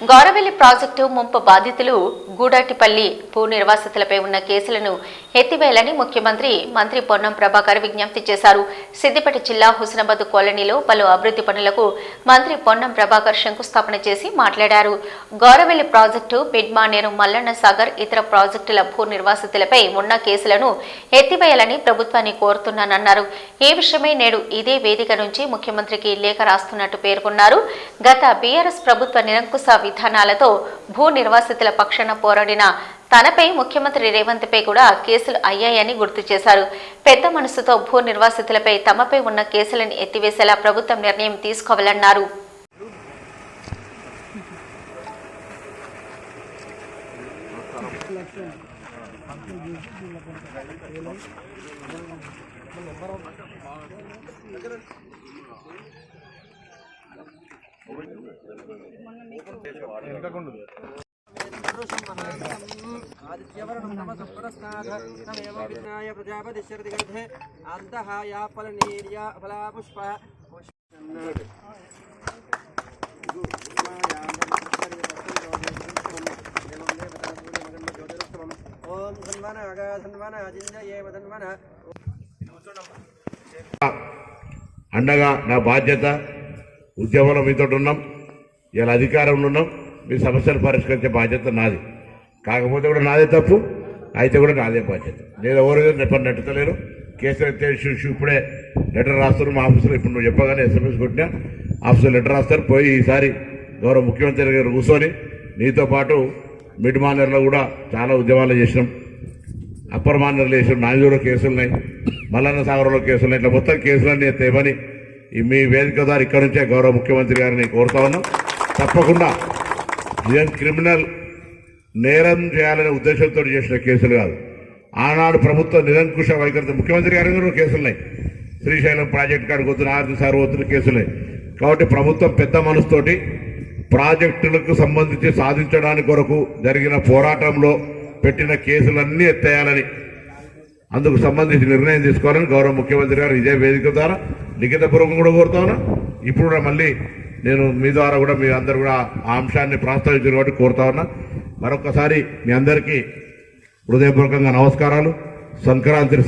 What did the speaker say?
Gouravelli project ముంపు బాధితులు గూడాటిపల్లి భూ నిర్వాసితులపై ఉన్న కేసులను ఎత్తివేయాలని మంత్రి పొన్నం ప్రభాకర్ విజ్ఞప్తి చేశారు. సిద్దిపేట జిల్లా హుస్నాబాద్ కాలనీలో పలు అభివృద్ధి పనులకు మంత్రి పొన్నం ప్రభాకర్ శంకుస్థాపన చేసి మాట్లాడారు. గౌరవెల్లి ప్రాజెక్టు, మిడ్మానేరు, మల్లన్న సాగర్ ఇతర ప్రాజెక్టుల భూ నిర్వాసితులపై ఉన్న కేసులను ఎత్తివేయాలని ప్రభుత్వాన్ని కోరుతున్నానన్నారు. ఈ విషయమై నేడు ఇదే వేదిక నుంచి ముఖ్యమంత్రికి లేఖ రాస్తున్నట్టు పేర్కొన్నారు. గత బీఆర్ఎస్ ప్రభుత్వ నిరంకుశ విధానాలతో భూ నిర్వాసితుల పక్షాన పోరాడిన తనపై ముఖ్యమంత్రి రేవంత్ పై కూడా కేసులు అయ్యాయని గుర్తు చేశారు. పెద్ద మనసుతో భూ నిర్వాసితులపై తమపై ఉన్న కేసులను ఎత్తివేసేలా ప్రభుత్వం నిర్ణయం తీసుకోవాలన్నారు. అండగా నా బాధ్యత. ఉద్యమంలో మీతో ఉన్నాం, ఇలా అధికారంలో ఉన్నాం. మీ సమస్యలు పరిష్కరించే బాధ్యత నాది. కాకపోతే కూడా నాదే తప్పు, అయితే కూడా నాదే బాధ్యత. నేను ఎవరు నెట్టలేరు. కేసులు ఎత్తేసి ఇప్పుడే లెటర్ రాస్తారు మా ఆఫీసులో. ఇప్పుడు నువ్వు చెప్పగానే SMS కొట్టినా ఆఫీసులో లెటర్ రాస్తారు. పోయి ఈసారి గౌరవ ముఖ్యమంత్రి గారు కూర్చొని నీతో పాటు మిడ్ మానర్లో కూడా చాలా ఉద్యమాలు చేసినాం, అప్పర్ మానర్లు చేసినాం, నాంజూరులో కేసులున్నాయి, మల్లన్న సాగర్లో కేసులున్నాయి. ఇట్లా మొత్తం కేసులన్నీ ఎత్తేమని మీ వేదిక ద్వారా ఇక్కడ నుంచే గౌరవ ముఖ్యమంత్రి గారిని కోరుతా ఉన్నాం. తప్పకుండా ఇదేం క్రిమినల్ నేరం చేయాలనే ఉద్దేశంతో చేసిన కేసులు కాదు. ఆనాడు ప్రభుత్వ నిరంకుశ వైఖరితో ముఖ్యమంత్రి గారి కూడా కేసులున్నాయి. శ్రీశైలం ప్రాజెక్టు కాడికి వస్తున్న ఆర్థిక సార్వత్రిక కేసులున్నాయి. కాబట్టి ప్రభుత్వం పెద్ద మనసుతోటి ప్రాజెక్టులకు సంబంధించి సాధించడానికి కొరకు జరిగిన పోరాటంలో పెట్టిన కేసులన్నీ ఎత్తేయాలని, అందుకు సంబంధించి నిర్ణయం తీసుకోవాలని గౌరవ ముఖ్యమంత్రి గారు ఇదే వేదిక ద్వారా లిఖితపూర్వకం కూడా కోరుతా ఉన్నా. ఇప్పుడు కూడా మళ్ళీ నేను మీ ద్వారా కూడా మీ అందరు కూడా ఆ అంశాన్ని ప్రస్తావించిన కాబట్టి కోరుతా ఉన్నా. మరొకసారి మీ అందరికీ హృదయపూర్వకంగా నమస్కారాలు. సంక్రాంతి